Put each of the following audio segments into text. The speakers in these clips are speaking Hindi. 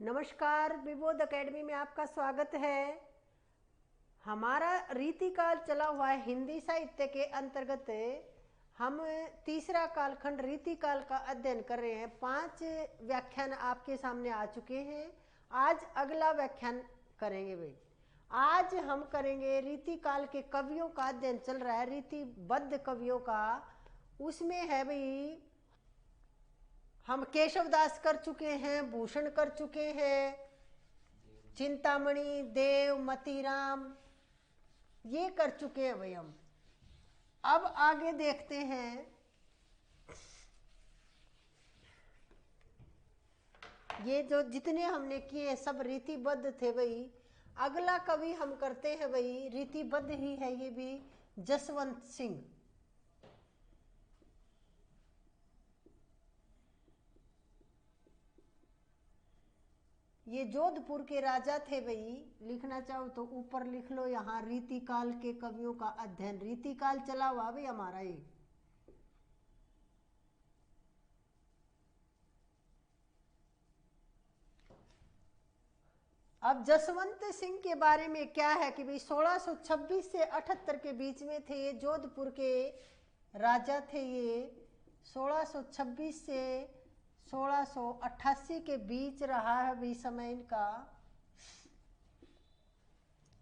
नमस्कार, विबोध एकेडमी में आपका स्वागत है। हमारा रीतिकाल चला हुआ है। हिंदी साहित्य के अंतर्गत हम तीसरा कालखंड रीतिकाल का अध्ययन कर रहे हैं। 5 व्याख्यान आपके सामने आ चुके हैं। आज अगला व्याख्यान करेंगे भाई। आज हम करेंगे रीतिकाल के कवियों का अध्ययन चल रहा है, रीतिबद्ध कवियों का। उसमें है भाई, हम केशवदास कर चुके हैं, भूषण कर चुके हैं, चिंतामणि, देव, मतीराम, ये कर चुके हैं भाई हम। अब आगे देखते हैं। ये जो जितने हमने किए हैं सब रीतिबद्ध थे भाई। अगला कवि हम करते हैं भाई, रीतिबद्ध ही है ये भी, जसवंत सिंह। ये जोधपुर के राजा थे भाई। लिखना चाहो तो ऊपर लिख लो, यहाँ रीतिकाल के कवियों का अध्ययन। रीतिकाल चला हुआ भाई हमारा ये। अब जसवंत सिंह के बारे में क्या है कि भाई 1626 से 78 के बीच में थे। ये जोधपुर के राजा थे। ये 1626 से 1688 के बीच रहा है भी समय इनका।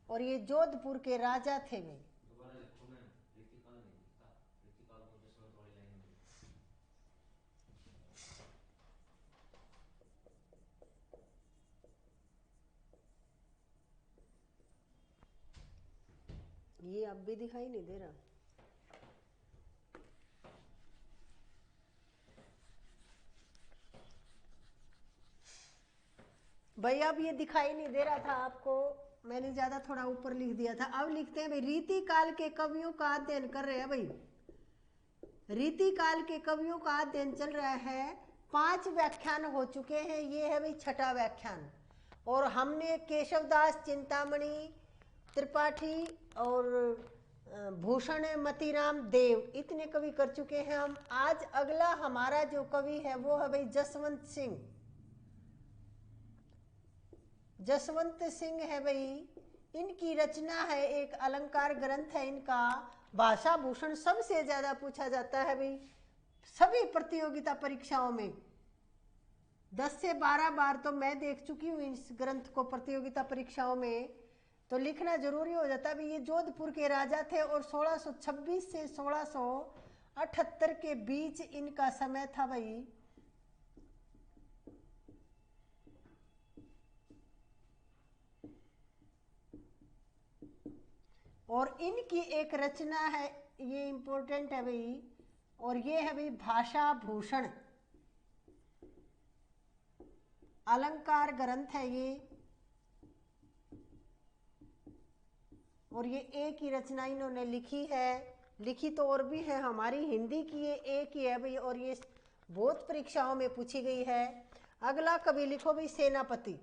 और ये जोधपुर के राजा थे भाई। ये अब भी दिखाई नहीं दे रहा भाई। अब ये दिखाई नहीं दे रहा था आपको, मैंने ज्यादा थोड़ा ऊपर लिख दिया था। अब लिखते हैं भाई, रीतिकाल के कवियों का अध्ययन कर रहे हैं भाई। रीतिकाल के कवियों का अध्ययन चल रहा है। 5 व्याख्यान हो चुके हैं। ये है भाई 6ठा व्याख्यान। और हमने केशवदास, चिंतामणि, त्रिपाठी और भूषण, मतीराम, देव, इतने कवि कर चुके हैं हम। आज अगला हमारा जो कवि है वो है भाई जसवंत सिंह। जसवंत सिंह है भाई। इनकी रचना है, एक अलंकार ग्रंथ है इनका। भाषा भूषण सबसे ज्यादा पूछा जाता है भाई सभी प्रतियोगिता परीक्षाओं में। 10 से 12 बार तो मैं देख चुकी हूँ इस ग्रंथ को प्रतियोगिता परीक्षाओं में। तो लिखना जरूरी हो जाता है भाई। ये जोधपुर के राजा थे और 1626 से 1678 के बीच इनका समय था भाई। और इनकी एक रचना है, ये इंपॉर्टेंट है भाई। और ये है भाई भाषा भूषण, अलंकार ग्रंथ है ये। और ये एक ही रचना इन्होंने लिखी है। लिखी तो और भी है, हमारी हिंदी की ये एक ही है भाई। और ये बहुत परीक्षाओं में पूछी गई है। अगला कवि लिखो भाई, सेनापति।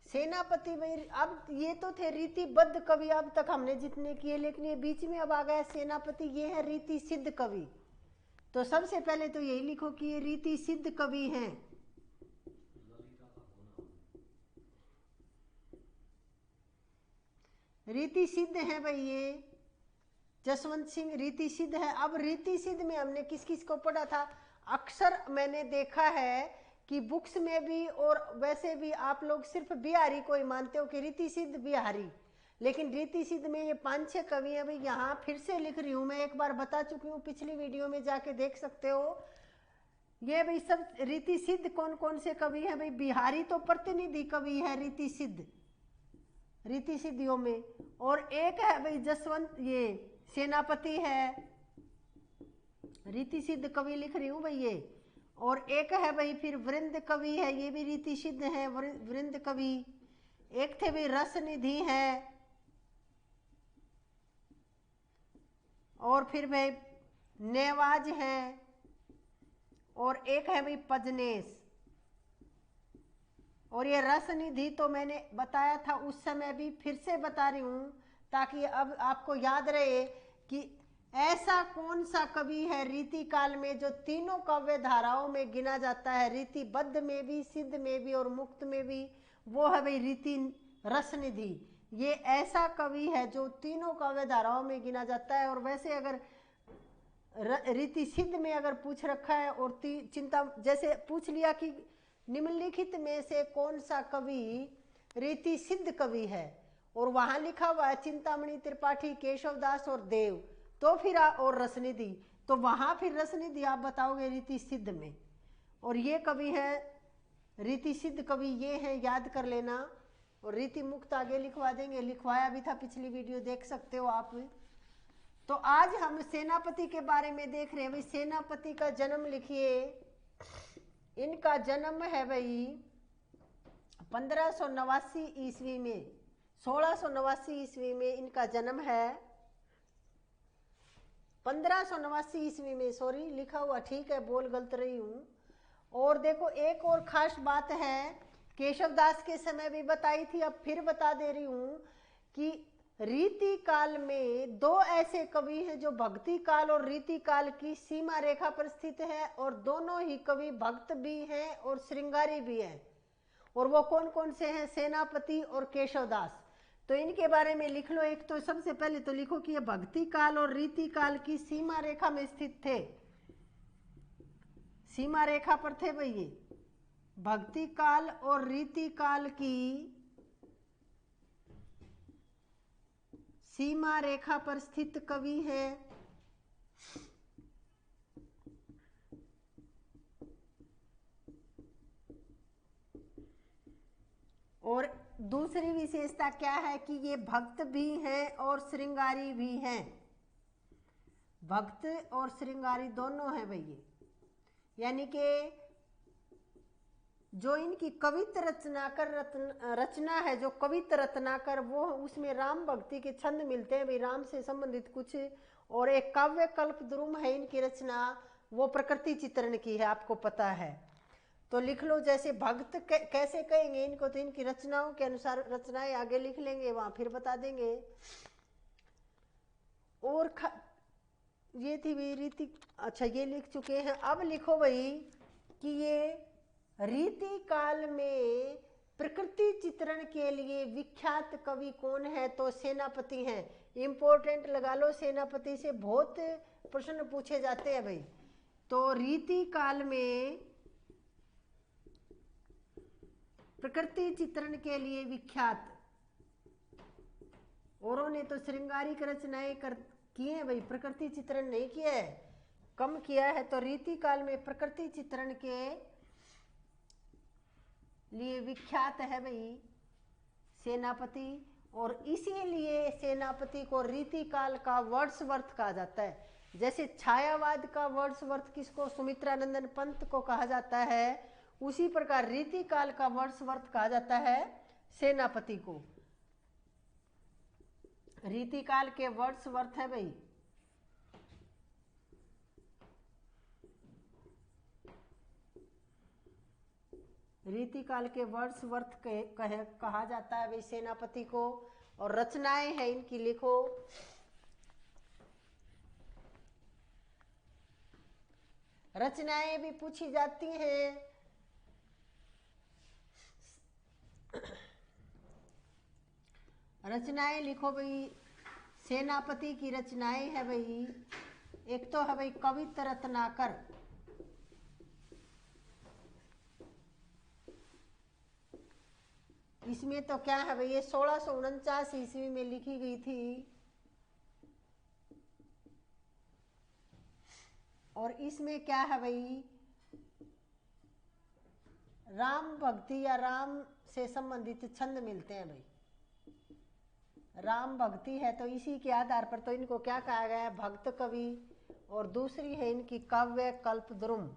सेनापति भाई, अब ये तो थे रीतिबद्ध कवि अब तक हमने जितने किए, लेकिन ये बीच में अब आ गया सेनापति। ये है रीति सिद्ध कवि। तो सबसे पहले तो यही लिखो कि ये रीति सिद्ध कवि हैं। रीति सिद्ध है भाई ये जसवंत सिंह, रीति सिद्ध है। अब रीति सिद्ध में हमने किस किस को पढ़ा था? अक्सर मैंने देखा है कि बुक्स में भी और वैसे भी आप लोग सिर्फ बिहारी को ही मानते हो कि रीति सिद्ध बिहारी। लेकिन रीति सिद्ध में ये 5-6 कवि हैं भाई। यहाँ फिर से लिख रही हूँ, मैं एक बार बता चुकी हूँ, पिछली वीडियो में जाके देख सकते हो। ये भाई सब रीति सिद्ध कौन कौन से कवि हैं भाई? बिहारी तो प्रतिनिधि कवि है रीति सिद्ध, रीति सिद्धियों में। और एक है भाई जसवंत, ये सेनापति है, रीति सिद्ध कवि लिख रही हूँ भाई ये। और एक है भाई फिर वृंद कवि है, ये भी रीति सिद्ध है, वृंद कवि। एक थे भाई रस निधि है। और फिर भाई नेवाज है। और एक है भाई पजनेस। और ये रस निधि तो मैंने बताया था उस समय भी, फिर से बता रही हूँ ताकि अब आपको याद रहे कि ऐसा कौन सा कवि है रीति काल में जो तीनों काव्य धाराओं में गिना जाता है, रीतिबद्ध में भी, सिद्ध में भी और मुक्त में भी? वो है भाई रीति रसनिधि। ये ऐसा कवि है जो तीनों काव्य धाराओं में गिना जाता है। और वैसे अगर रीति सिद्ध में अगर पूछ रखा है और चिंता जैसे पूछ लिया कि निम्नलिखित में से कौन सा कवि रीति सिद्ध कवि है, और वहां लिखा हुआ है चिंतामणि त्रिपाठी, केशवदास और देव, तो फिर और रसनिधि, तो वहां फिर रसनिधि आप बताओगे रीति सिद्ध में। और ये कवि है रीति सिद्ध कवि, ये है, याद कर लेना। और रीति मुक्त आगे लिखवा देंगे, लिखवाया भी था, पिछली वीडियो देख सकते हो आप। तो आज हम सेनापति के बारे में देख रहे हैं। भाई सेनापति का जन्म लिखिए। इनका जन्म है भाई 1589 ईस्वी में, 1689 ईस्वी में इनका जन्म है। 1589 ईस्वी में, सॉरी लिखा हुआ ठीक है, बोल गलत रही हूं। और देखो एक और खास बात है, केशवदास के समय भी बताई थी, अब फिर बता दे रही हूं कि रीति काल में दो ऐसे कवि हैं जो भक्ति काल और रीति काल की सीमा रेखा पर स्थित है, और दोनों ही कवि भक्त भी हैं और श्रृंगारी भी हैं। और वो कौन कौन से हैं? सेनापति और केशवदास। तो इनके बारे में लिख लो। एक तो सबसे पहले तो लिखो कि ये भक्ति काल और रीति काल की सीमा रेखा में स्थित थे। सीमा रेखा पर थे भाई, ये भक्ति काल और रीति काल की सीमा रेखा पर स्थित कवि हैं। और दूसरी विशेषता क्या है कि ये भक्त भी हैं और श्रृंगारी भी हैं। भक्त और श्रृंगारी दोनों हैं भाई ये, यानी कि जो इनकी कवित्त रचना है, जो कवित्त रत्नाकर, वो उसमें राम भक्ति के छंद मिलते हैं भाई, राम से संबंधित कुछ। और एक काव्य कल्प द्रुम है इनकी रचना, वो प्रकृति चित्रण की है, आपको पता है। तो लिख लो, जैसे भक्त कैसे कहेंगे इनको, तो इनकी रचनाओं के अनुसार रचनाएं आगे लिख लेंगे, वहां फिर बता देंगे। और ये थी भाई रीति, अच्छा ये लिख चुके हैं। अब लिखो भाई कि ये रीति काल में प्रकृति चित्रण के लिए विख्यात कवि कौन है? तो सेनापति हैं। इंपॉर्टेंट लगा लो, सेनापति से बहुत प्रश्न पूछे जाते हैं भाई। तो रीति काल में प्रकृति चित्रण के लिए विख्यात, औरों ने तो श्रृंगारिक रचनाएं किए हैं भाई, प्रकृति चित्रण नहीं किया है, कम किया है। तो रीति काल में प्रकृति चित्रण के लिए विख्यात है भाई सेनापति। और इसीलिए सेनापति को रीति काल का वर्ड्सवर्थ कहा जाता है। जैसे छायावाद का वर्ड्सवर्थ किसको? सुमित्रानंदन पंत को कहा जाता है, उसी प्रकार रीति काल का वर्ड्सवर्थ कहा जाता है सेनापति को। रीति काल के वर्ड्सवर्थ है भाई रीति काल के वर्ड्सवर्थ कहा जाता है भाई सेनापति को। और रचनाएं हैं इनकी, लिखो। रचनाएं भी पूछी जाती हैं। रचनाएं लिखो भाई, सेनापति की रचनाएं है भाई, एक तो है भाई कवित्त रत्नाकर, इसमें तो क्या है भाई, ये 1649 ईस्वी में लिखी गई थी। और इसमें क्या है भाई, राम भक्ति या राम से संबंधित छंद मिलते हैं भाई, राम भक्ति है, तो इसी के आधार पर तो इनको क्या कहा गया है? भक्त कवि। और दूसरी है इनकी काव्य कल्प द्रुम।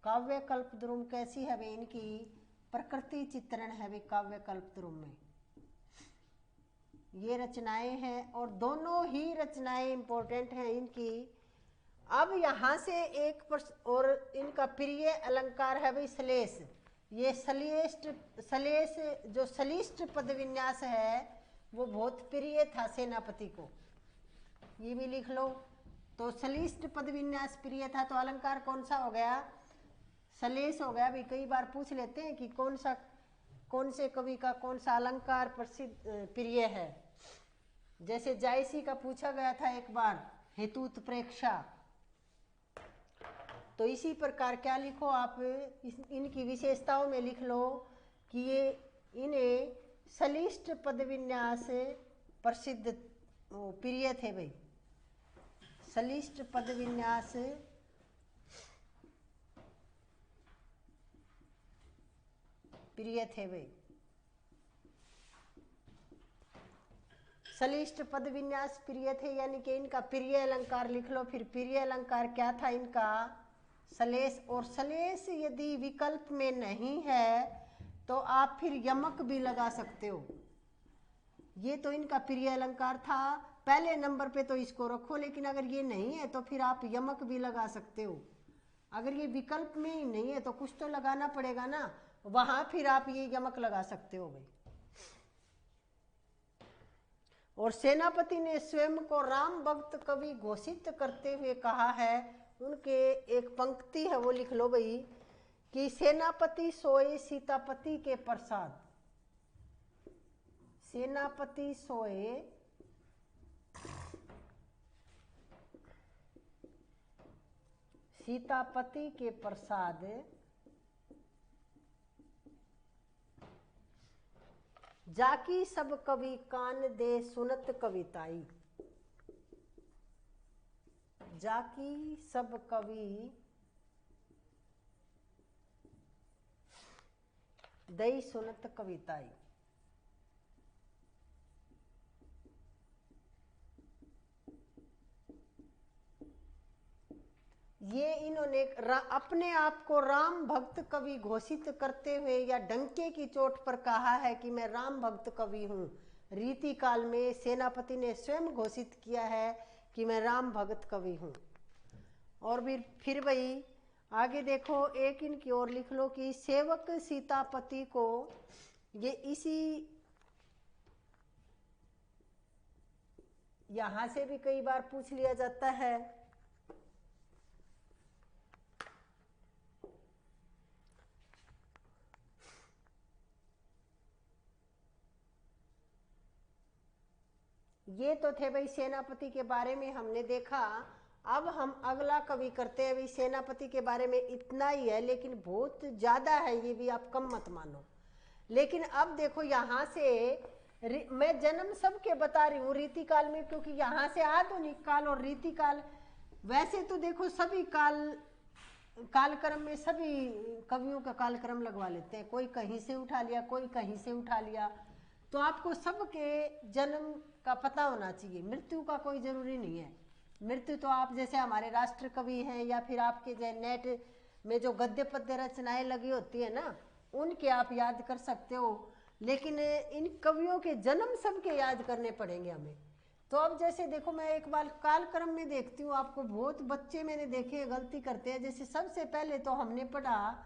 काव्य कल्प द्रुम कैसी है भाई? इनकी प्रकृति चित्रण है भाई काव्य कल्प द्रुम में, ये रचनाएं हैं। और दोनों ही रचनाएं इंपॉर्टेंट हैं इनकी। अब यहां से एक प्रश्न, और इनका प्रिय अलंकार है भाई श्लेष। ये सलेश जो सलिष्ट पद विन्यास है वो बहुत प्रिय था सेनापति को, ये भी लिख लो। तो सलिष्ट पद विन्यास प्रिय था, तो अलंकार कौन सा हो गया? सलेश हो गया। भी कई बार पूछ लेते हैं कि कौन से कवि का कौन सा अलंकार प्रसिद्ध प्रिय है। जैसे जायसी का पूछा गया था एक बार, हेतुत्प्रेक्षा। तो इसी प्रकार क्या लिखो आप, इनकी विशेषताओं में लिख लो कि ये इन्हें सलिष्ट पद विन्यास प्रसिद्ध प्रिय थे भाई। सलिष्ट पद विन्यास प्रिय थे भाई। सलिष्ट पद विन्यास प्रिय थे, यानी कि इनका प्रिय अलंकार लिख लो। फिर प्रिय अलंकार क्या था इनका? सलेश। और सलेश यदि विकल्प में नहीं है तो आप फिर यमक भी लगा सकते हो। ये तो इनका प्रिय अलंकार था, पहले नंबर पे तो इसको रखो, लेकिन अगर ये नहीं है तो फिर आप यमक भी लगा सकते हो। अगर ये विकल्प में ही नहीं है तो कुछ तो लगाना पड़ेगा ना, वहां फिर आप ये यमक लगा सकते हो भाई। और सेनापति ने स्वयं को राम भक्त कवि घोषित करते हुए कहा है, उनके एक पंक्ति है वो लिख लो भाई, कि सेनापति सोए सीतापति के प्रसाद। सेनापति सोए सीतापति के प्रसाद, जाकी सब कवि कान दे सुनत कविताई। जाकी सब कवि दई सुनत कविताई। ये इन्होंने अपने आप को राम भक्त कवि घोषित करते हुए या डंके की चोट पर कहा है कि मैं राम भक्त कवि हूँ। रीति काल में सेनापति ने स्वयं घोषित किया है कि मैं राम भक्त कवि हूँ। और फिर भाई आगे देखो, एक इनकी ओर लिख लो कि सेवक सीतापति को, ये इसी यहां से भी कई बार पूछ लिया जाता है। ये तो थे भाई सेनापति के बारे में हमने देखा। अब हम अगला कवि करते हैं भाई। सेनापति के बारे में इतना ही है, लेकिन बहुत ज्यादा है, ये भी आप कम मत मानो। लेकिन अब देखो यहाँ से मैं जन्म सबके बता रही हूँ रीतिकाल में, क्योंकि यहाँ से आधुनिक काल और रीतिकाल, वैसे तो देखो सभी कालक्रम में सभी कवियों का कालक्रम लगवा लेते हैं, कोई कहीं से उठा लिया, कोई कहीं से उठा लिया। तो आपको सबके जन्म का पता होना चाहिए, मृत्यु का कोई जरूरी नहीं है। मृत्यु तो आप जैसे हमारे राष्ट्र कवि हैं, या फिर आपके जो नेट में जो गद्य पद्य रचनाएं लगी होती है ना, उनके आप याद कर सकते हो। लेकिन इन कवियों के जन्म सबके याद करने पड़ेंगे हमें। तो अब जैसे देखो, मैं एक बार कालक्रम में देखती हूँ, आपको बहुत बच्चे मैंने देखे गलती करते हैं। जैसे सबसे पहले तो हमने पढ़ा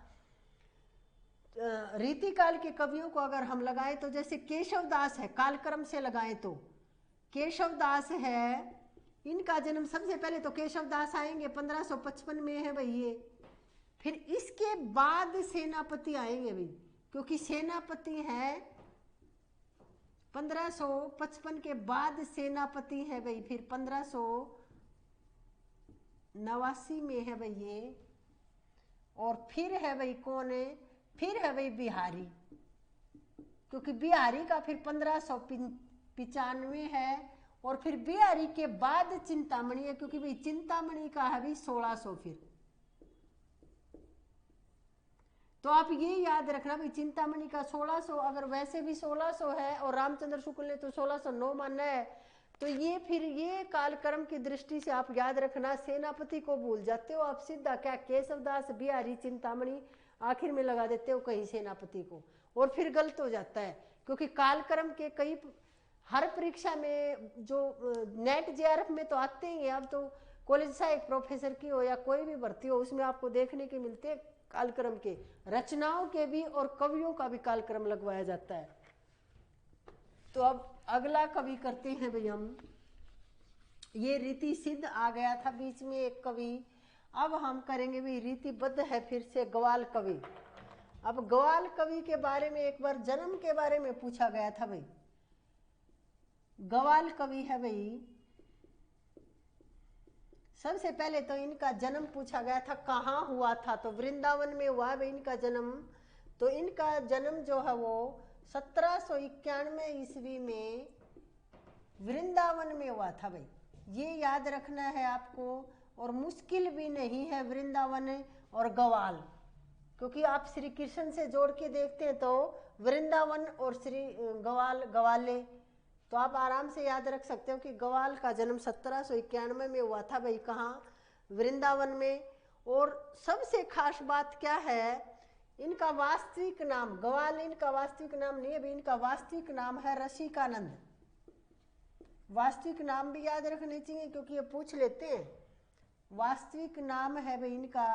रीतिकाल के कवियों को अगर हम लगाएं तो जैसे केशव दास है, कालक्रम से लगाएं तो केशव दास है, इनका जन्म सबसे पहले तो केशव दास आएंगे 1555 में है भाई ये। फिर इसके बाद सेनापति आएंगे भाई, क्योंकि सेनापति है 1555 के बाद सेनापति है भाई। फिर 1589 में है भाई ये। और फिर है भाई कौन है? फिर है भाई बिहारी, क्योंकि बिहारी का फिर 1595 है। और फिर बिहारी के बाद चिंतामणि है, क्योंकि भाई चिंतामणि का है भाई 1600। फिर तो आप ये याद रखना भाई, चिंतामणि का 1600, अगर वैसे भी 1600 है और रामचंद्र शुक्ल ने तो 1609 माना है, तो ये फिर ये कालक्रम की दृष्टि से आप याद रखना। सेनापति को भूल जाते हो आप, सीधा क्या केशवदास, बिहारी, चिंतामणि आखिर में लगा देते हो कहीं सेनापति को, और फिर गलत हो जाता है। क्योंकि कालक्रम के कई हर परीक्षा में जो नेट जेआरएफ में तो आते ही हैं, अब तो कॉलेज सहायक प्रोफेसर की हो या कोई भी भर्ती हो, उसमें आपको देखने के मिलते हैं कालक्रम के, रचनाओं के भी और कवियों का भी कालक्रम लगवाया जाता है। तो अब अगला कवि करते हैं भाई हम, ये रीति सिद्ध आ गया था बीच में एक कवि, अब हम करेंगे भाई रीतिबद्ध है फिर से ग्वाल कवि। अब ग्वाल कवि के बारे में एक बार जन्म के बारे में पूछा गया था भाई। ग्वाल कवि है भाई, सबसे पहले तो इनका जन्म पूछा गया था कहाँ हुआ था, तो वृंदावन में हुआ भाई इनका जन्म। तो इनका जन्म जो है वो 1791 ईस्वी में वृंदावन में हुआ था भाई, ये याद रखना है आपको। और मुश्किल भी नहीं है वृंदावन और ग्वाल, क्योंकि आप श्री कृष्ण से जोड़ के देखते हैं तो वृंदावन और श्री ग्वाल ग्वाले, तो आप आराम से याद रख सकते हो कि ग्वाल का जन्म 1791 में हुआ था भाई, कहाँ, वृंदावन में। और सबसे खास बात क्या है, इनका वास्तविक नाम, ग्वाल इनका वास्तविक नाम नहीं है भाई, इनका वास्तविक नाम है रसिकानंद। वास्तविक नाम भी याद रखने चाहिए क्योंकि ये पूछ लेते हैं। वास्तविक नाम है भाई इनका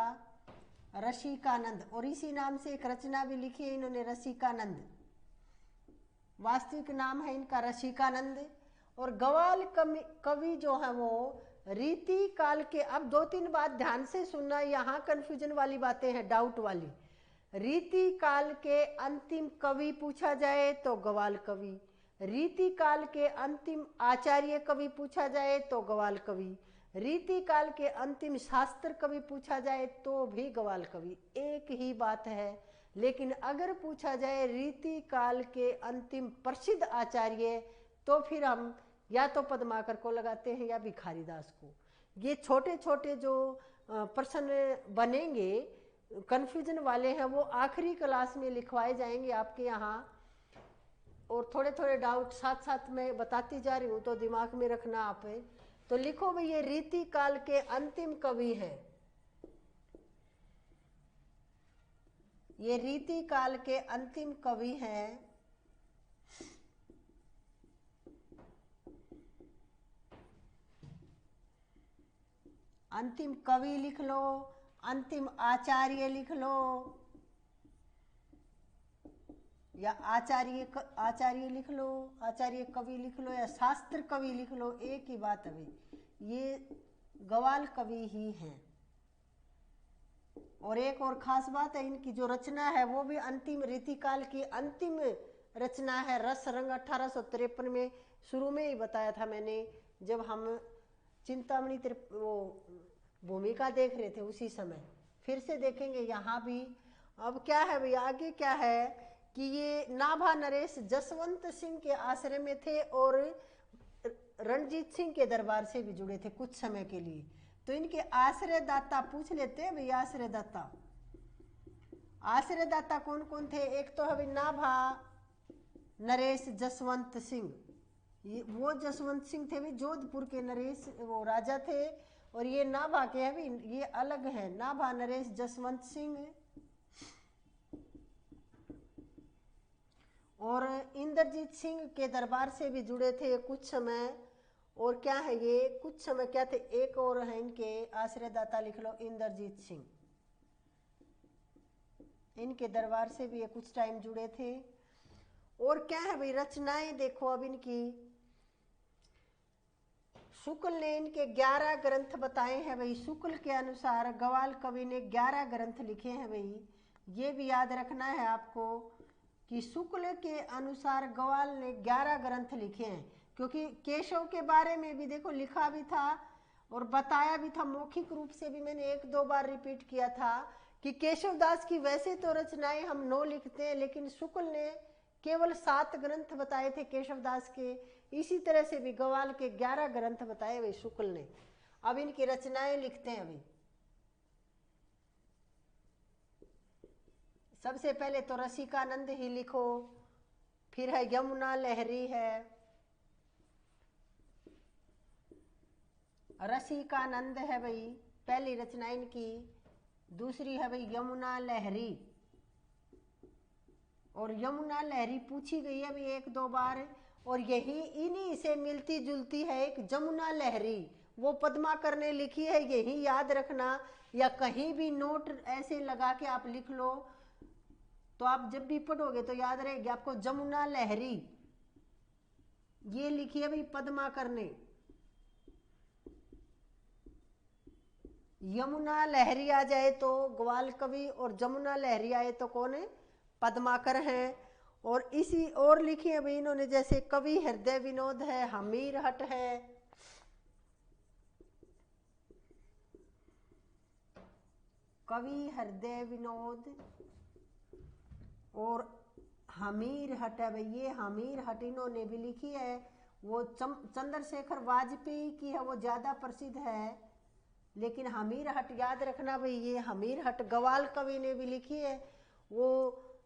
रसिकानंद, और इसी नाम से एक रचना भी लिखी है इन्होंने, रसिकानंद। वास्तविक नाम है इनका रसिकानंद। और ग्वाल कवि जो है वो रीति काल के, अब 2-3 बात ध्यान से सुनना, यहाँ कंफ्यूजन वाली बातें हैं, डाउट वाली। रीति काल के अंतिम कवि पूछा जाए तो ग्वाल कवि, रीति काल के अंतिम आचार्य कवि पूछा जाए तो ग्वाल कवि, रीति काल के अंतिम शास्त्र कवि पूछा जाए तो भी ग्वाल कवि, एक ही बात है। लेकिन अगर पूछा जाए रीति काल के अंतिम प्रसिद्ध आचार्य, तो फिर हम या तो पद्माकर को लगाते हैं या भिखारी दास को। ये छोटे छोटे जो प्रश्न बनेंगे कंफ्यूजन वाले हैं, वो आखिरी क्लास में लिखवाए जाएंगे आपके यहाँ। और थोड़े थोड़े डाउट साथ साथ में बताती जा रही हूँ, तो दिमाग में रखना आप। तो लिखो भाई, ये रीति काल के अंतिम कवि हैं, ये रीति काल के अंतिम कवि हैं। अंतिम कवि लिख लो, अंतिम आचार्य लिख लो, या आचार्य लिख लो, आचार्य कवि लिख लो, या शास्त्र कवि लिख लो, एक ही बात है, ये ग्वाल कवि ही हैं। और एक और खास बात है, इनकी जो रचना है वो भी अंतिम रीतिकाल की अंतिम रचना है, रस रंग। 1853 में, शुरू में ही बताया था मैंने, जब हम चिंतामणि वो भूमिका देख रहे थे उसी समय, फिर से देखेंगे यहाँ भी। अब क्या है भाई, आगे क्या है कि ये नाभा नरेश जसवंत सिंह के आश्रय में थे और रणजीत सिंह के दरबार से भी जुड़े थे कुछ समय के लिए। तो इनके आश्रयदाता पूछ लेते हैं भाई, आश्रयदाता कौन कौन थे। एक तो है भाई नाभा नरेश जसवंत सिंह, ये वो जसवंत सिंह थे भी जोधपुर के नरेश वो राजा थे, और ये नाभा के हैं भी, ये अलग है, नाभा नरेश जसवंत सिंह। और इंद्रजीत सिंह के दरबार से भी जुड़े थे कुछ समय। और क्या है ये कुछ समय क्या थे, एक और है इनके आश्रयदाता, लिख लो इंद्रजीत सिंह, इनके दरबार से भी ये कुछ टाइम जुड़े थे। और क्या है भाई रचनाएं देखो अब इनकी, शुक्ल ने इनके 11 ग्रंथ बताए हैं भाई। शुक्ल के अनुसार ग्वाल कवि ने 11 ग्रंथ लिखे हैं भाई, ये भी याद रखना है आपको कि शुक्ल के अनुसार ग्वाल ने 11 ग्रंथ लिखे हैं। क्योंकि केशव के बारे में भी देखो लिखा भी था और बताया भी था, मौखिक रूप से भी मैंने 1-2 बार रिपीट किया था कि केशव दास की वैसे तो रचनाएं हम 9 लिखते हैं, लेकिन शुक्ल ने केवल 7 ग्रंथ बताए थे केशव दास के। इसी तरह से भी ग्वाल के 11 ग्रंथ बताए हुए शुक्ल ने। अब इनकी रचनाएं लिखते हैं अभी। सबसे पहले तो रसिकानंद ही लिखो, फिर है यमुना लहरी है, रसिकानंद है भाई पहली रचना इनकी। दूसरी है भाई यमुना लहरी, और यमुना लहरी पूछी गई है भाई 1-2 बार, और यही इन्हीं से मिलती जुलती है एक जमुना लहरी, वो पद्माकर ने लिखी है, यही याद रखना, या कहीं भी नोट ऐसे लगा के आप लिख लो, तो आप जब भी पढ़ोगे तो याद रहेगी आपको। जमुना लहरी ये लिखी है भाई पद्माकर ने। यमुना लहरी आ जाए तो ग्वाल कवि, और जमुना लहरी आए तो कौन है? पद्माकर हैं। और इसी और लिखी है भाई इन्होंने, जैसे कवि हृदय विनोद है, हमीर हट है, कवि हृदय विनोद और हमीर हट है भाई। ये हमीर हट इन्होंने भी लिखी है। वो चंद्रशेखर वाजपेयी की है, वो ज्यादा प्रसिद्ध है, लेकिन हमीर हट याद रखना भाई। ये हमीर हट ग्वाल कवि ने भी लिखी है। वो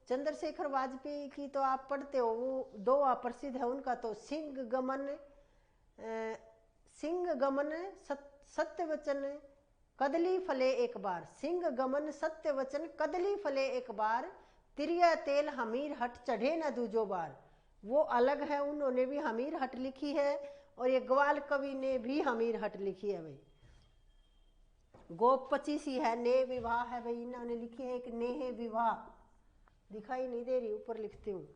चंद्रशेखर वाजपेयी की तो आप पढ़ते हो, वो दो प्रसिद्ध है उनका तो, सिंह गमन सत्य वचन कदली फले एक बार, सिंह गमन सत्य वचन कदली फले एक बार, तिरिया तेल हमीर हट चढ़े न दूजो बार। वो अलग है, उन्होंने भी हमीर हट लिखी है, और ये ग्वाल कवि ने भी हमीर हट लिखी है भाई। गोप 25 ही है, ने विवाह है भाई, इन्होंने लिखी है एक नेह विवाह, दिखाई नहीं दे रही, ऊपर लिखती हूँ।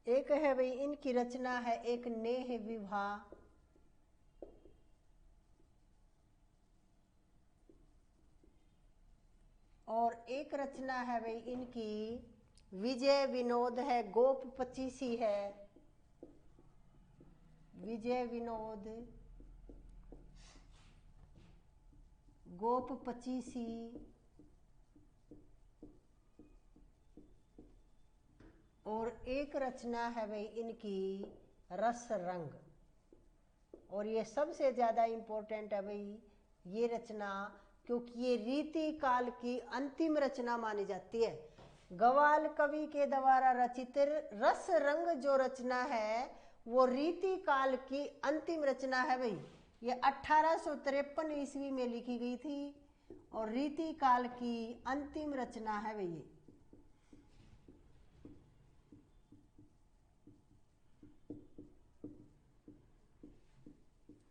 एक है भाई इनकी रचना है एक नेह विवाह, और एक रचना है भाई इनकी विजय विनोद है, गोप 25 है, विजय विनोद गोप 25, और एक रचना है भाई इनकी रस रंग। और ये सबसे ज्यादा इंपॉर्टेंट है भाई ये रचना, क्योंकि ये रीति काल की अंतिम रचना मानी जाती है। ग्वाल कवि के द्वारा रचित रस रंग जो रचना है वो रीति काल की अंतिम रचना है भाई। ये 1853 ईस्वी में लिखी गई थी, और रीति काल की अंतिम रचना है भाई ये।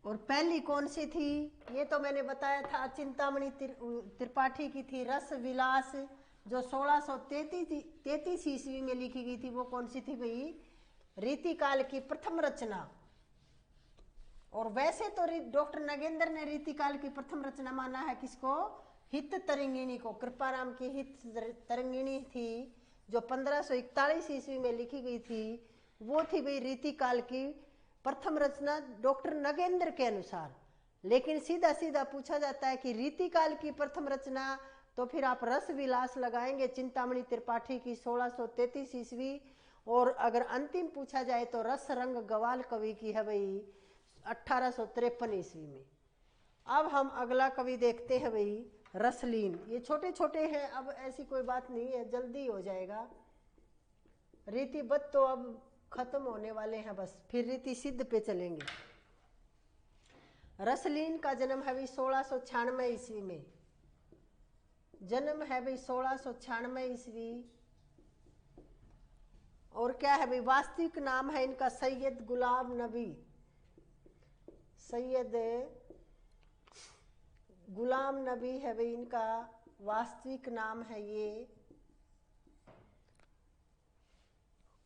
और पहली कौन सी थी? ये तो मैंने बताया था, चिंतामणि त्रिपाठी की थी रस विलास, जो 1633 ईस्वी में लिखी गई थी। वो कौन सी थी भाई? रीतिकाल की प्रथम रचना। और वैसे तो डॉक्टर नगेंद्र ने रीतिकाल की प्रथम रचना माना है किसको? हित तरंगिणी को। कृपाराम की हित तरंगिणी थी जो 1541 ईस्वी में लिखी गई थी, वो थी भाई रीतिकाल की प्रथम रचना डॉक्टर नगेंद्र के अनुसार। लेकिन सीधा सीधा पूछा जाता है कि रीतिकाल की प्रथम रचना, तो फिर आप रस विलास लगाएंगे चिंतामणि त्रिपाठी की 1633 ईस्वी। और अगर अंतिम पूछा जाए तो रस रंग ग्वाल कवि की है भाई 1853 ईस्वी में। अब हम अगला कवि देखते हैं भाई रसलीन। ये छोटे छोटे हैं, अब ऐसी कोई बात नहीं है, जल्दी हो जाएगा। रीतिबद्ध तो अब खत्म होने वाले हैं, बस फिर रीति सिद्ध पे चलेंगे। रसलीन का जन्म है भाई 1696 ईस्वी में, जन्म है भाई 1696 ईस्वी। और क्या है भाई? वास्तविक नाम है इनका सैयद गुलाम नबी, सैयद गुलाम नबी है भाई इनका वास्तविक नाम है ये।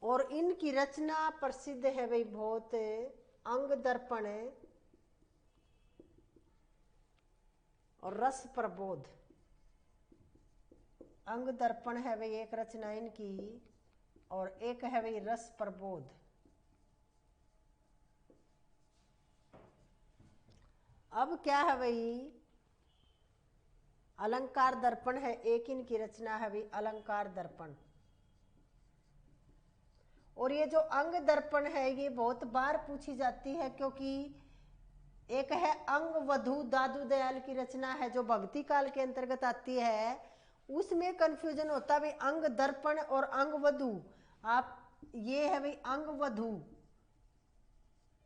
और इनकी रचना प्रसिद्ध है भाई बहुत, अंग दर्पण और रस प्रबोध। अंग दर्पण है भाई एक रचना इनकी, और एक है भाई रस प्रबोध। अब क्या है भाई? अलंकार दर्पण है एक इनकी रचना है भाई, अलंकार दर्पण। और ये जो अंग दर्पण है ये बहुत बार पूछी जाती है, क्योंकि एक है अंग वधु दादू दयाल की रचना है जो भक्ति काल के अंतर्गत आती है, उसमें कंफ्यूजन होता है भाई अंग दर्पण और अंग वधु। आप ये है भाई अंग वधु,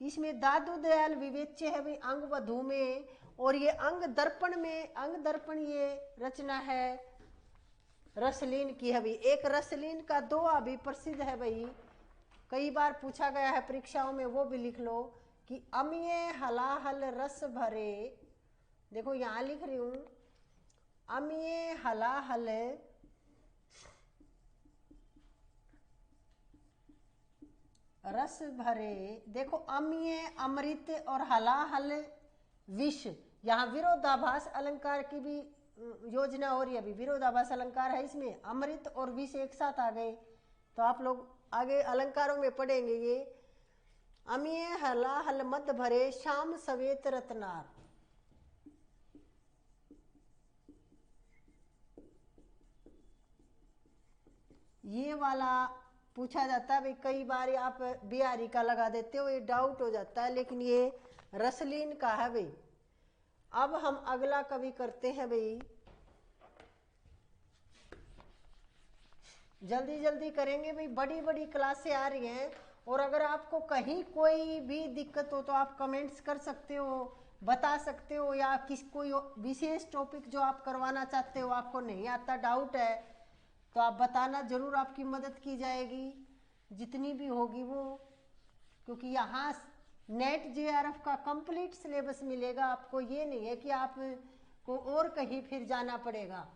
इसमें दादू दयाल विवेच्य है भाई अंग वधू में, और ये अंग दर्पण में, अंग दर्पण ये रचना है रसलीन की है भाई। एक रसलीन का दोहा भी प्रसिद्ध है भाई, कई बार पूछा गया है परीक्षाओं में, वो भी लिख लो कि अमिये हलाहल रस भरे, देखो यहां लिख रही हूं, अमिये हलाहल रस भरे, देखो अमिये अमृत और हलाहल विष, यहाँ विरोधाभास अलंकार की भी योजना हो रही है अभी, विरोधाभास अलंकार है इसमें, अमृत और विष एक साथ आ गए, तो आप लोग आगे अलंकारों में पढ़ेंगे ये। अमिये हलाहल मद भरे श्याम सवेत रत्नार, ये वाला पूछा जाता है भाई, कई बार आप बिहारी का लगा देते हो, ये डाउट हो जाता है, लेकिन ये रसलीन का है भाई। अब हम अगला कवि करते हैं भाई, जल्दी जल्दी करेंगे भाई, बड़ी बड़ी क्लासें आ रही हैं, और अगर आपको कहीं कोई भी दिक्कत हो तो आप कमेंट्स कर सकते हो, बता सकते हो, या किस कोई विशेष टॉपिक जो आप करवाना चाहते हो आपको नहीं आता, डाउट है, तो आप बताना, जरूर आपकी मदद की जाएगी जितनी भी होगी वो, क्योंकि यहाँ नेट जेआरएफ का कंप्लीट सिलेबस मिलेगा आपको, ये नहीं है कि आपको और कहीं फिर जाना पड़ेगा।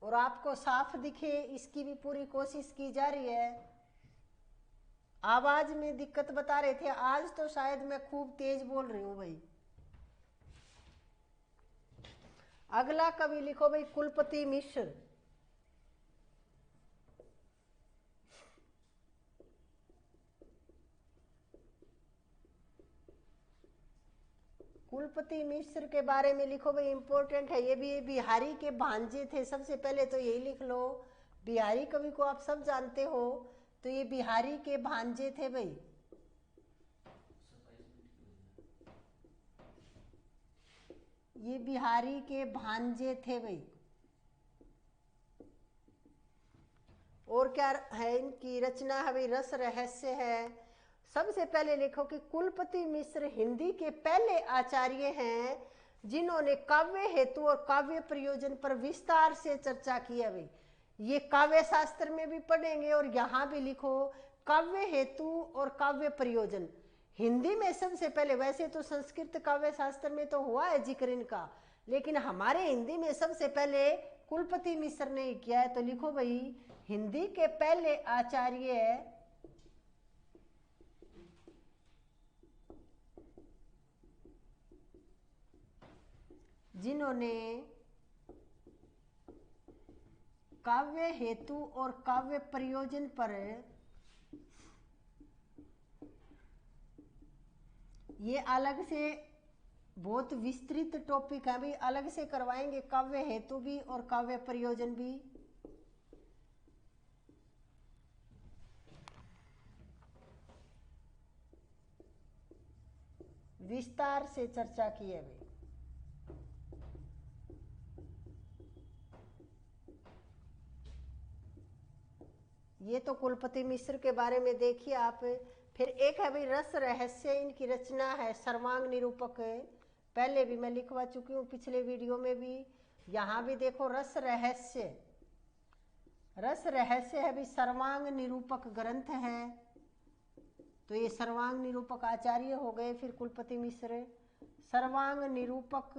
और आपको साफ दिखे इसकी भी पूरी कोशिश की जा रही है। आवाज में दिक्कत बता रहे थे, आज तो शायद मैं खूब तेज बोल रही हूं भाई। अगला कवि लिखो भाई कुलपति मिश्र, कुलपति मिश्र के बारे में लिखो भाई, इंपॉर्टेंट है ये भी, बिहारी के भांजे थे, सबसे पहले तो यही लिख लो, बिहारी कवि को आप सब जानते हो, तो ये बिहारी के भांजे थे भाई। ये बिहारी के भांजे थे भाई। और क्या है इनकी रचना है भाई, रस रहस्य है। सबसे पहले लिखो कि कुलपति मिश्र हिंदी के पहले आचार्य हैं जिन्होंने काव्य हेतु और काव्य प्रयोजन पर विस्तार से चर्चा की है भाई। ये काव्य शास्त्र में भी पढ़ेंगे, और यहाँ भी लिखो काव्य हेतु और काव्य प्रयोजन, हिंदी में सबसे पहले, वैसे तो संस्कृत काव्य शास्त्र में तो हुआ है जिक्र इनका, लेकिन हमारे हिंदी में सबसे पहले कुलपति मिश्र ने किया है, तो लिखो भाई हिंदी के पहले आचार्य जिन्होंने काव्य हेतु और काव्य प्रयोजन पर, ये अलग से बहुत विस्तृत टॉपिक है भी, अलग से करवाएंगे, काव्य हेतु भी और काव्य प्रयोजन भी। विस्तार से चर्चा की है भाई। ये तो कुलपति मिश्र के बारे में देखिए आप। फिर एक है भाई रस रहस्य, इनकी रचना है सर्वांग निरूपक, पहले भी मैं लिखवा चुकी हूँ पिछले वीडियो में भी, यहाँ भी देखो रस रहस्य, रस रहस्य है भाई सर्वांग निरूपक ग्रंथ है, तो ये सर्वांग निरूपक आचार्य हो गए। फिर कुलपति मिश्र सर्वांग निरूपक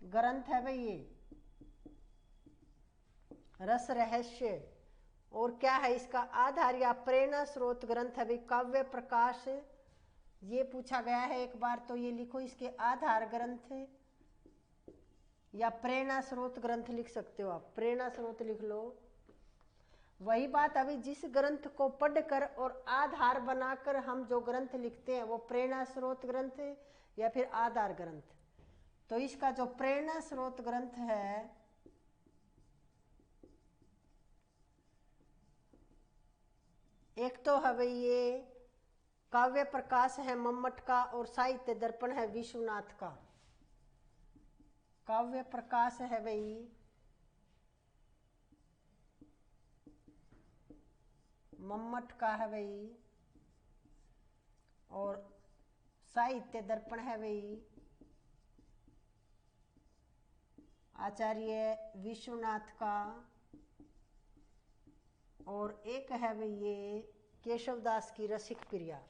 ग्रंथ है भाई ये रस रहस्य। और क्या है इसका आधार या प्रेरणा स्रोत ग्रंथ है भाई काव्य प्रकाश, ये पूछा गया है एक बार, तो ये लिखो इसके आधार ग्रंथ या प्रेरणा स्रोत ग्रंथ लिख सकते हो आप, प्रेरणा स्रोत लिख लो। वही बात, अभी जिस ग्रंथ को पढ़कर और आधार बनाकर हम जो ग्रंथ लिखते हैं वो प्रेरणा स्रोत ग्रंथ या फिर आधार ग्रंथ। तो इसका जो प्रेरणा स्रोत ग्रंथ है, एक तो है भाई ये काव्य प्रकाश है मम्मट का, और साहित्य दर्पण है विश्वनाथ का। काव्य प्रकाश है भाई मम्मट का है भाई, और साहित्य दर्पण है भाई आचार्य विश्वनाथ का, और एक है भाई ये केशवदास की रसिक प्रिया।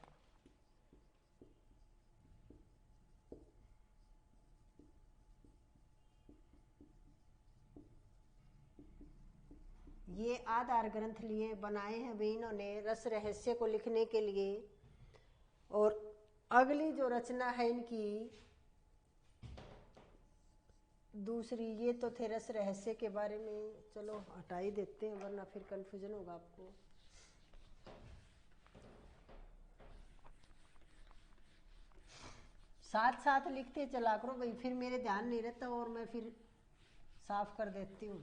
ये आधार ग्रंथ लिए बनाए हैं भाई इन्होंने रस रहस्य को लिखने के लिए। और अगली जो रचना है इनकी दूसरी, ये तो थे रस रहस्य के बारे में, चलो हटा ही देते हैं वरना फिर कंफ्यूजन होगा आपको। साथ साथ लिखते चला करो भाई, फिर मेरे ध्यान नहीं रहता और मैं फिर साफ कर देती हूँ।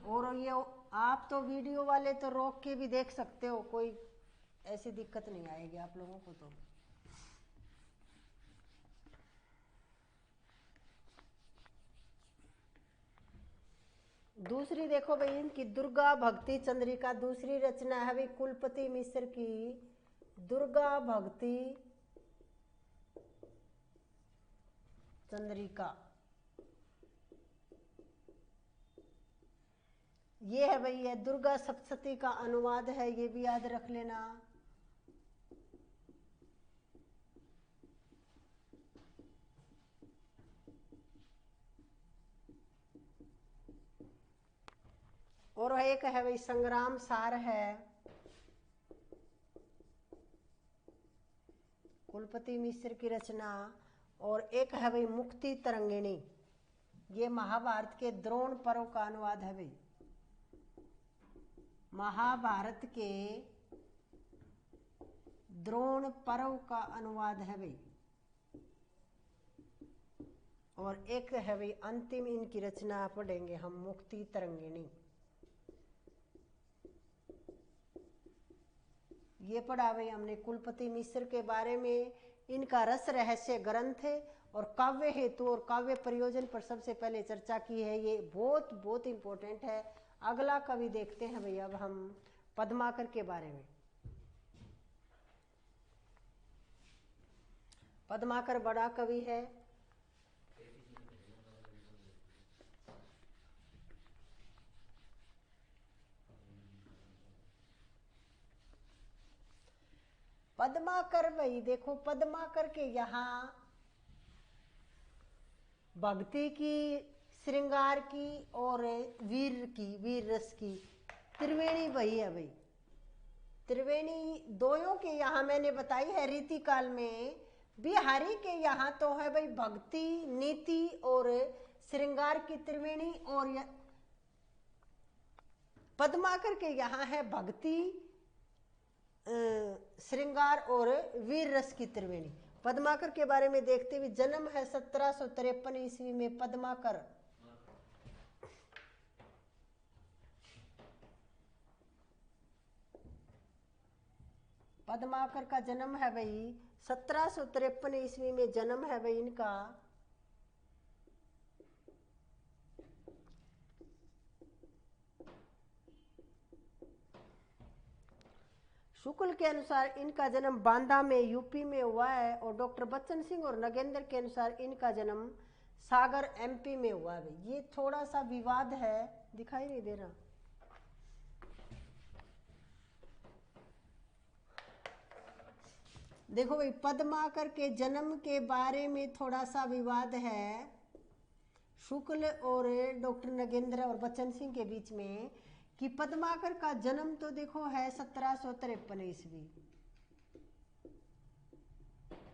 और ये आप तो वीडियो वाले तो रोक के भी देख सकते हो, कोई ऐसी दिक्कत नहीं आएगी आप लोगों को। तो दूसरी देखो भाई इनकी दुर्गा भक्ति चंद्रिका, दूसरी रचना है भाई कुलपति मिश्र की दुर्गा भक्ति चंद्रिका। ये है भाई, ये दुर्गा सप्तशती का अनुवाद है, ये भी याद रख लेना। और एक है भाई संग्राम सार है कुलपति मिश्र की रचना। और एक है भाई मुक्ति तरंगिणी, ये महाभारत के द्रोण पर्व का अनुवाद है भाई, महाभारत के द्रोण पर्व का अनुवाद है भाई। और एक है भाई अंतिम इनकी रचना पढ़ेंगे हम, मुक्ति तरंगिणी। ये पढ़ा भाई हमने कुलपति मिश्र के बारे में, इनका रस रहस्य ग्रंथ है और काव्य हेतु और काव्य प्रयोजन पर सबसे पहले चर्चा की है। ये बहुत बहुत इंपॉर्टेंट है। अगला कवि देखते हैं भैया अब हम पद्माकर के बारे में। पद्माकर बड़ा कवि है, पद्माकर भाई देखो पद्माकर के यहाँ भक्ति की, श्रृंगार की और वीर की, वीर रस की त्रिवेणी वही है भाई। त्रिवेणी दोनों के यहाँ मैंने बताई है रीति काल में। बिहारी के यहाँ तो है भाई भक्ति, नीति और श्रृंगार की त्रिवेणी, और पद्माकर के यहाँ है भक्ति, श्रृंगार और वीर रस की त्रिवेणी। पद्माकर के बारे में देखते हुए, जन्म है 1753 ईस्वी में पद्माकर। पद्माकर का जन्म है भाई 1753 ईस्वी में जन्म है भाई इनका। शुक्ल के अनुसार इनका जन्म बांदा में यूपी में हुआ है, और डॉक्टर बच्चन सिंह और नगेंद्र के अनुसार इनका जन्म सागर एमपी में हुआ है। ये थोड़ा सा विवाद है, दिखाई नहीं दे रहा। देखो भाई पद्माकर के जन्म के बारे में थोड़ा सा विवाद है शुक्ल और डॉक्टर नगेंद्र और बच्चन सिंह के बीच में, कि पद्माकर का जन्म तो देखो है 1753 ईस्वी,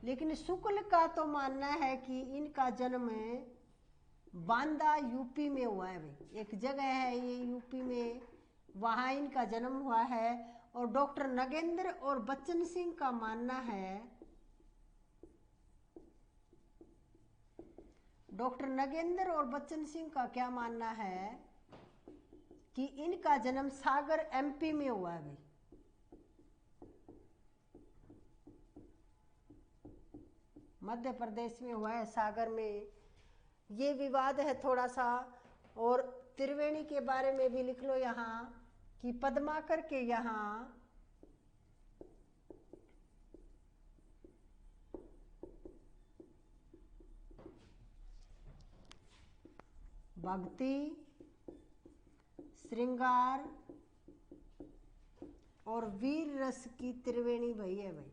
लेकिन शुक्ल का तो मानना है कि इनका जन्म बांदा यूपी में हुआ है भाई। एक जगह है ये यूपी में, वहां इनका जन्म हुआ है। और डॉक्टर नगेंद्र और बच्चन सिंह का मानना है, डॉक्टर नगेंद्र और बच्चन सिंह का क्या मानना है कि इनका जन्म सागर एमपी में हुआ है भाई। मध्य प्रदेश में हुआ है, सागर में। ये विवाद है थोड़ा सा। और त्रिवेणी के बारे में भी लिख लो यहाँ, कि पद्माकर के यहाँ भक्ति, श्रृंगार और वीर रस की त्रिवेणी भई है भाई।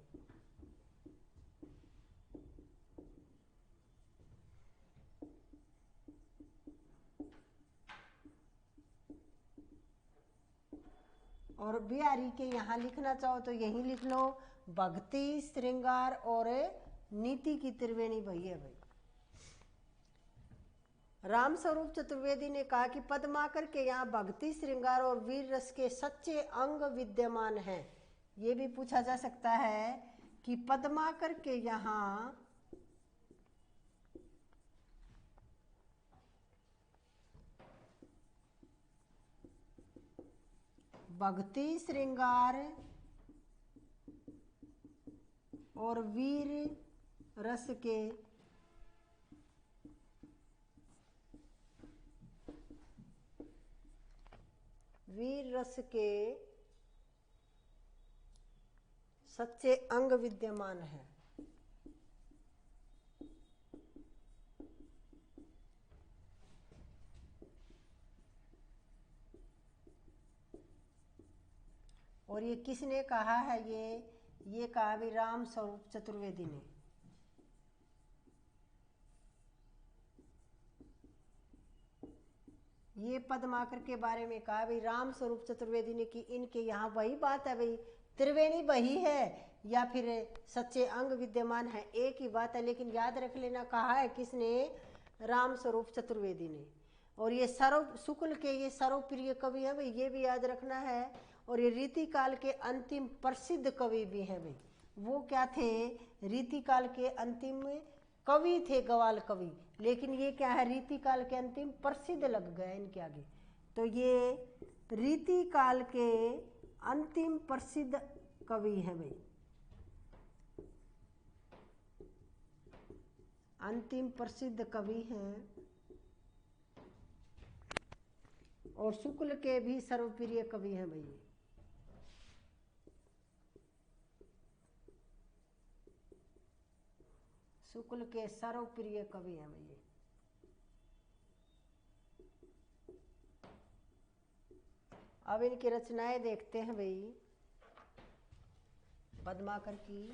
और बिहारी के यहाँ लिखना चाहो तो यही लिख लो, भक्ति, श्रृंगार और नीति की त्रिवेणी भई है भाई। रामस्वरूप चतुर्वेदी ने कहा कि पद्माकर के यहाँ भक्ति, श्रृंगार और वीर रस के सच्चे अंग विद्यमान हैं। ये भी पूछा जा सकता है कि पद्माकर के यहाँ भक्ति, श्रृंगार और वीर रस के सच्चे अंग विद्यमान हैं। और ये किसने कहा है? ये कहा भी रामस्वरूप चतुर्वेदी ने। ये पद्माकर के बारे में कहा भाई रामस्वरूप चतुर्वेदी ने कि इनके यहाँ वही बात है भाई, त्रिवेणी वही है या फिर सच्चे अंग विद्यमान है, एक ही बात है। लेकिन याद रख लेना, कहा है किसने? रामस्वरूप चतुर्वेदी ने। और ये शुक्ल के ये सर्वप्रिय कवि है भाई, ये भी याद रखना है। और ये रीतिकाल के अंतिम प्रसिद्ध कवि भी हैं भाई। वो क्या थे? रीतिकाल के अंतिम कवि थे, गवाल कवि। लेकिन ये क्या है? रीतिकाल के अंतिम प्रसिद्ध लग गए इनके आगे। तो ये रीतिकाल के अंतिम प्रसिद्ध कवि हैं भाई, अंतिम प्रसिद्ध कवि हैं। और शुक्ल के भी सर्वप्रिय कवि हैं भाई। शुक्ल के सर्वप्रिय कवि हैं भाई। अब इनकी रचनाएं देखते हैं भाई पद्माकर की।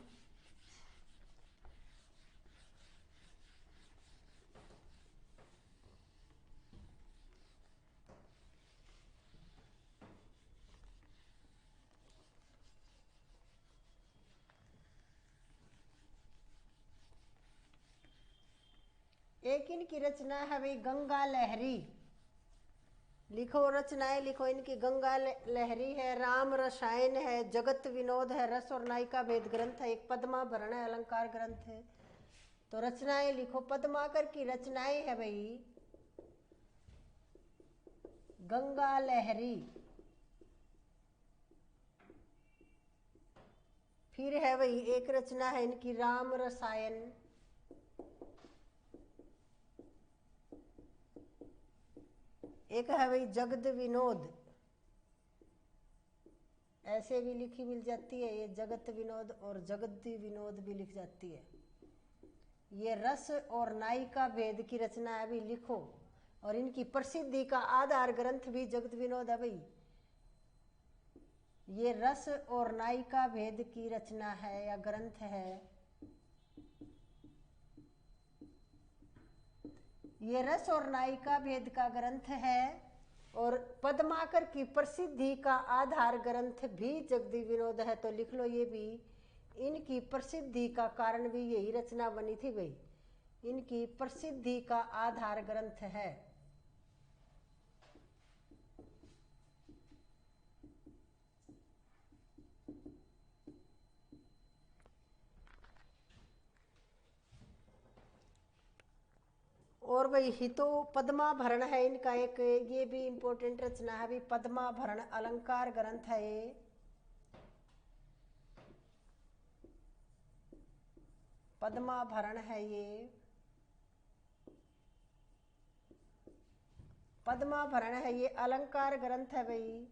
एक इनकी रचना है भाई गंगा लहरी। लिखो, रचनाएं लिखो इनकी। गंगा लहरी है, राम रसायन है, जगत विनोद है, रस और नायिका भेद ग्रंथ है, एक पद्माभरण है, अलंकार ग्रंथ है। तो रचनाएं लिखो। पद्माकर की रचनाएं है भाई गंगा लहरी, फिर है भाई एक रचना है इनकी राम रसायन, एक है भाई जगत विनोद। ऐसे भी लिखी मिल जाती है, ये जगत विनोद और जगती विनोद भी लिख जाती है। ये रस और नायिका भेद की रचना है भी, लिखो। और इनकी प्रसिद्धि का आधार ग्रंथ भी जगत विनोद है भाई। ये रस और नायिका भेद की रचना है या ग्रंथ है। ये रस और नायिका भेद का ग्रंथ है। और पद्माकर की प्रसिद्धि का आधार ग्रंथ भी जगती विनोद है। तो लिख लो ये भी, इनकी प्रसिद्धि का कारण भी यही रचना बनी थी भाई। इनकी प्रसिद्धि का आधार ग्रंथ है। और भाई हितो पद्माभरण है इनका एक, ये भी इंपॉर्टेंट रचना है भाई। पद्माभरण अलंकार ग्रंथ है ये। पद्माभरण है ये, पद्माभरण है ये अलंकार ग्रंथ है भाई।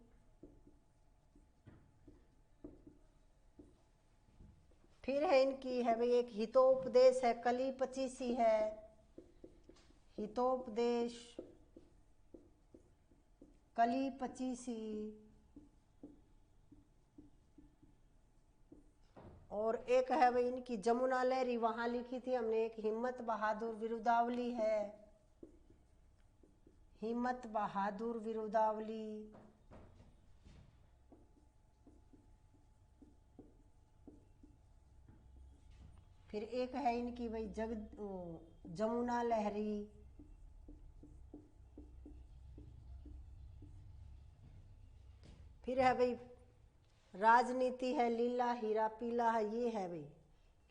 फिर है इनकी है भाई एक हितोपदेश है, कली 25 है, हितोपदेश कली 25। और एक है भाई इनकी जमुना लहरी, वहां लिखी थी हमने एक हिम्मत बहादुर विरुदावली है, हिम्मत बहादुर विरुदावली। फिर एक है इनकी भाई जमुना लहरी। फिर है भाई राजनीति है, लीला हीरा पीला है, ये है भाई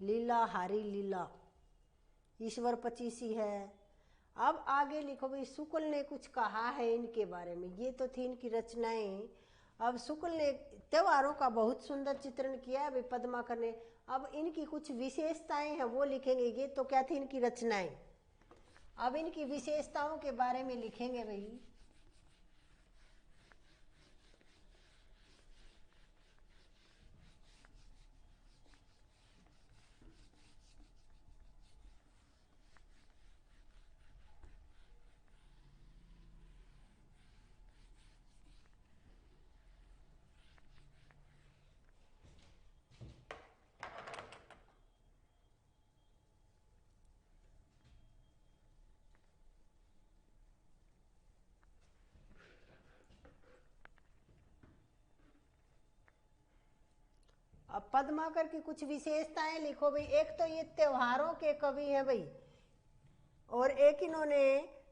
लीला हारी लीला, ईश्वर 25 है। अब आगे लिखो भाई शुक्ल ने कुछ कहा है इनके बारे में, ये तो थी इनकी रचनाएं। अब शुक्ल ने त्योहारों का बहुत सुंदर चित्रण किया है भाई पद्माकर ने। अब इनकी कुछ विशेषताएं हैं वो लिखेंगे, ये तो क्या थी इनकी रचनाएं। अब इनकी विशेषताओं के बारे में लिखेंगे भाई। अब पद्माकर की कुछ विशेषताएं लिखो भाई। एक तो ये त्योहारों के कवि हैं भाई, और एक इन्होंने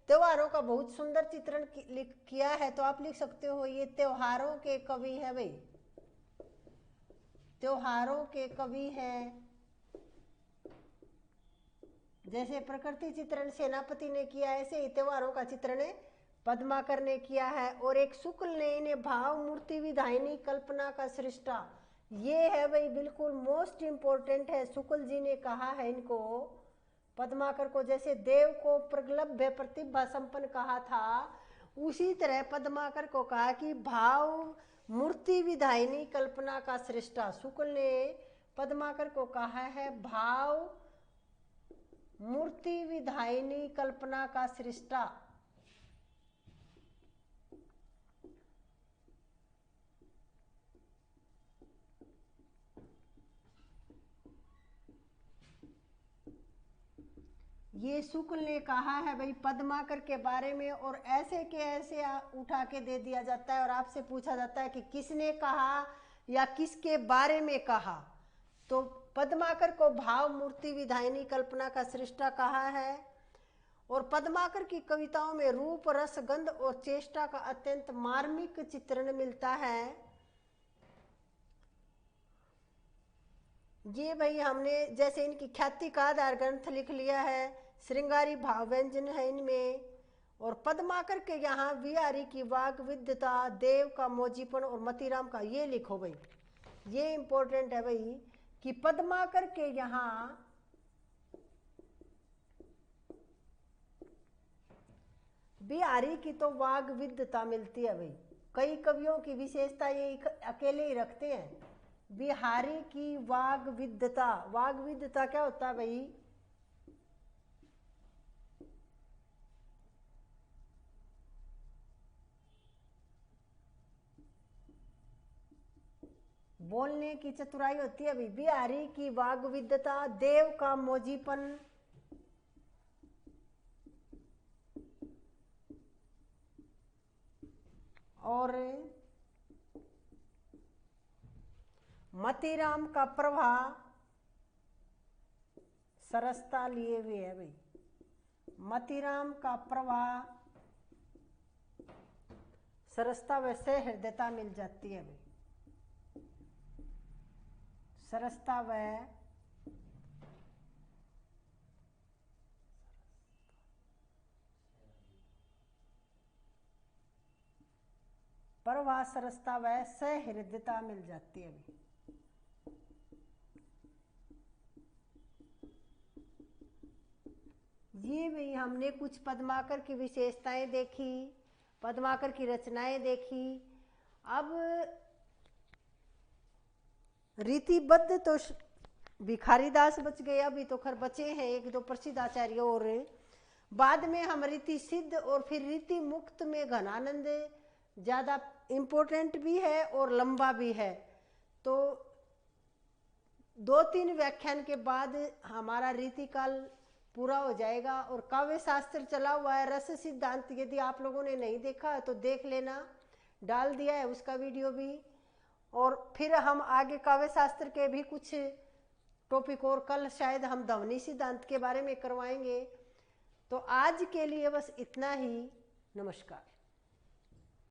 त्योहारों का बहुत सुंदर चित्रण किया है, तो आप लिख सकते हो ये त्योहारों के कवि हैं भाई, त्योहारों के कवि हैं। जैसे प्रकृति चित्रण सेनापति ने किया, ऐसे ही त्योहारों का चित्रण पद्माकर ने किया है। और एक शुक्ल ने इन्हें भाव मूर्ति विधायिनी कल्पना का सृष्टा, ये है भाई बिल्कुल मोस्ट इंपोर्टेंट है। शुक्ल जी ने कहा है इनको पद्माकर को, जैसे देव को प्रगल्भ प्रतिभा संपन्न कहा था, उसी तरह पद्माकर को कहा कि भाव मूर्ति विधायिनी कल्पना का सृष्टा। शुक्ल ने पद्माकर को कहा है भाव मूर्ति विधायिनी कल्पना का सृष्टा। ये शुक्ल ने कहा है भाई पद्माकर के बारे में, और ऐसे के ऐसे उठा के दे दिया जाता है और आपसे पूछा जाता है कि किसने कहा या किसके बारे में कहा। तो पद्माकर को भाव मूर्ति विधायिनी कल्पना का सृष्टा कहा है। और पद्माकर की कविताओं में रूप रस गंध और चेष्टा का अत्यंत मार्मिक चित्रण मिलता है। ये भाई हमने जैसे इनकी ख्याति का आधार ग्रंथ लिख लिया है, श्रृंगारी भाव व्यंजन है इनमें। और पद्माकर के यहाँ विहारी की वाग विद्यता, देव का मोजीपन और मतीराम का, ये लिखो भाई, ये इंपॉर्टेंट है भाई कि पद्माकर के यहाँ बिहारी की तो वाग विद्यता मिलती है भाई। कई कवियों की विशेषता ये अकेले ही रखते हैं, बिहारी की वाग विद्यता। वाग विद्यता क्या होता है भाई? बोलने की चतुराई होती है भाई। बिहारी की वाग विद्यता, देव का मोजीपन, और मतीराम का प्रवाह सरसता लिए हुए है भाई। मतीराम का प्रवाह सरसता वैसे हृदयता मिल जाती है भाई। सरसता व प्रवाह सरसता व सहृदयता मिल जाती है भाई। ये भाई हमने कुछ पद्माकर की विशेषताएं देखी, पद्माकर की रचनाएं देखी। अब रीतिबद्ध तो भिखारी दास बच गए, अभी तो खैर बचे हैं एक दो प्रसिद्ध आचार्य, और बाद में हम रीति सिद्ध और फिर रीति मुक्त में घनानंद ज़्यादा इम्पोर्टेंट भी है और लंबा भी है। तो 2-3 व्याख्यान के बाद हमारा रीति काल पूरा हो जाएगा और काव्य शास्त्र चला हुआ है। रस सिद्धांत यदि आप लोगों ने नहीं देखा है तो देख लेना, डाल दिया है उसका वीडियो भी। और फिर हम आगे काव्य शास्त्र के भी कुछ टॉपिक, और कल शायद हम ध्वनि सिद्धांत के बारे में करवाएंगे। तो आज के लिए बस इतना ही। नमस्कार।